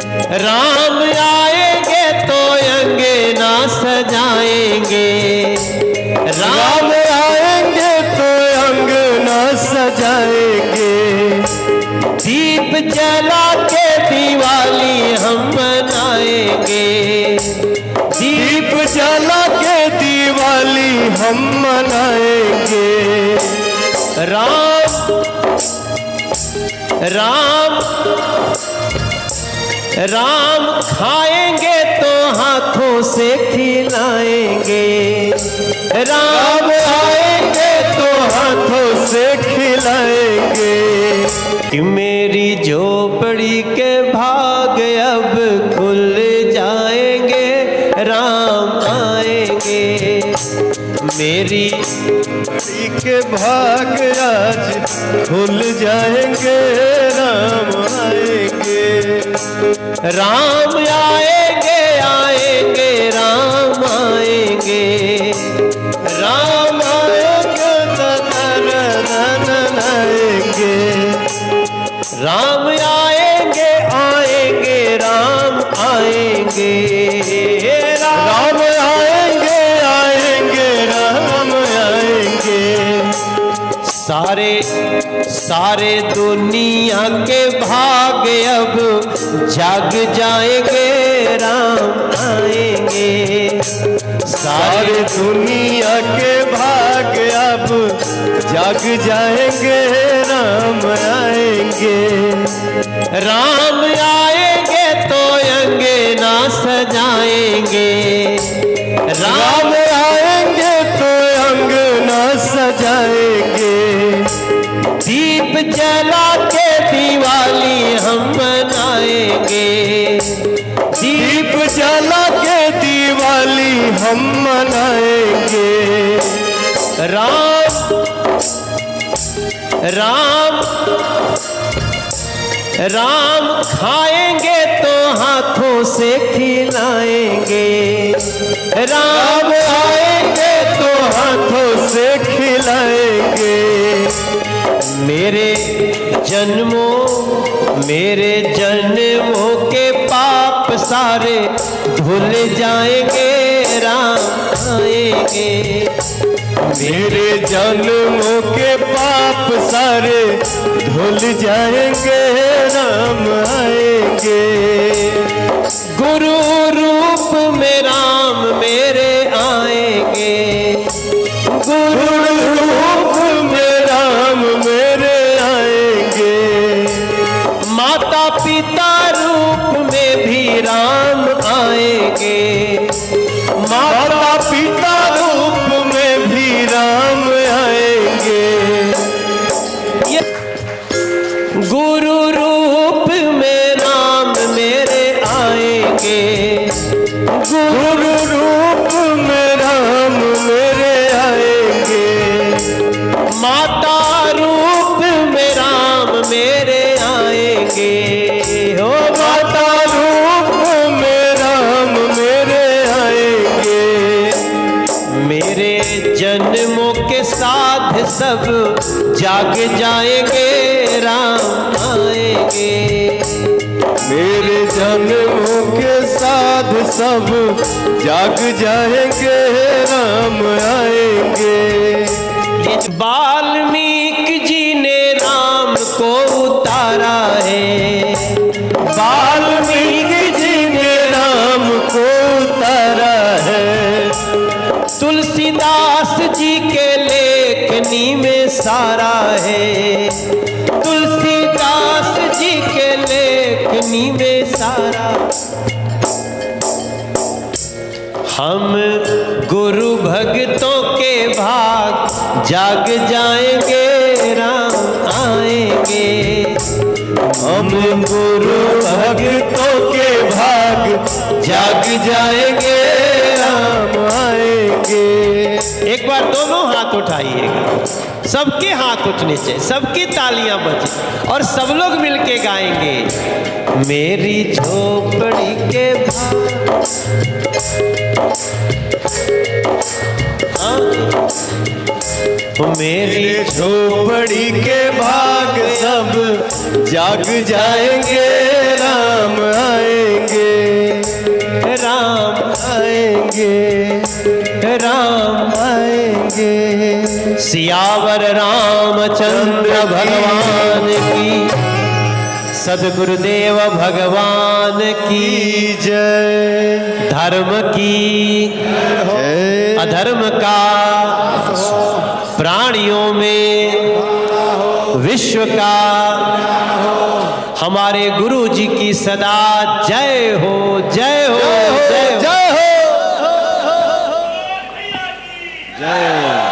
राम आएंगे तो अंगना सजाएंगे, राम आएंगे तो अंगना सजाएंगे। दीप जला के दिवाली हम मनाएंगे, दीप जला के दिवाली हम मनाएंगे। राम राम राम खाएंगे तो हाथों से खिलाएंगे, राम आएंगे तो हाथों से खिलाएंगे। कि मेरी झोपड़ी के भाग अब खुल जाएंगे, राम आएंगे। मेरी के भाग आज खुल जाएंगे, राम आएंगे। राम आएंगे आएंगे राम आएंगे, राम आएंगे आएंगे। राम आएंगे आएंगे राम आएंगे, राम आएंगे आएंगे राम आएंगे। सारे दुनिया के भाग अब जाग जाएंगे, राम आएंगे। सारे दुनिया के भाग अब जाग जाएंगे, राम आएंगे। राम आएंगे तो अंगना सजाएंगे, राम आएंगे तो अंगना सजाएंगे। दीप जला के दिवाली हम मनाएंगे, दीप जला के दिवाली हम मनाएंगे। राम राम राम खाएंगे तो हाथों से खिलाएंगे, राम आएंगे तो हाथों से खिलाएंगे। मेरे जन्मों के पाप सारे धुल जाएंगे, राम आएंगे। मेरे जन्मों के पाप सारे धुल जाएंगे, राम आएंगे। गुरु रूप में राम मेरे आएंगे, गुरु रूप में राम मेरे आएंगे। माता पिता रूप में भी राम आएंगे, माता पिता रूप में भी राम आएंगे। गुरु रूप में राम मेरे आएंगे, गुरु रूप में राम मेरे आएंगे। माता रूप में राम मेरे आएंगे, हो माता रूप में राम मेरे आएंगे। मेरे जन्मों के साथ सब जाग जाएंगे, राम आएंगे। मेरे जन्मों के साथ सब जाग जाएंगे, राम आएंगे। ये वाल्मीकि जी ने राम को उतारा है, वाल्मीकि जी ने राम को उतारा है। तुलसीदास जी के लेखनी में सारा है, तुलसीदास जी के लेखनी में सारा। हम गुरु भक्तों के भाग जाग जाएंगे, राम आएंगे। हम गुरु भक्तों के भाग जाग जाएंगे, राम आएंगे। एक बार दोनों हाथ उठाइएगा, सबके हाथ उठने चाहिए, सबकी तालियां बजे और सब लोग मिलके गाएंगे। मेरी झोपड़ी के भाग, मेरी झोपड़ी के भाग सब जाग जाएंगे, राम आए। सियावर रामचंद्र भगवान की, सदगुरुदेव भगवान की जय। धर्म की जय। अधर्म का प्राणियों में विश्व का हमारे गुरु जी की सदा जय हो, जय हो, जय हो, जय हो। जय।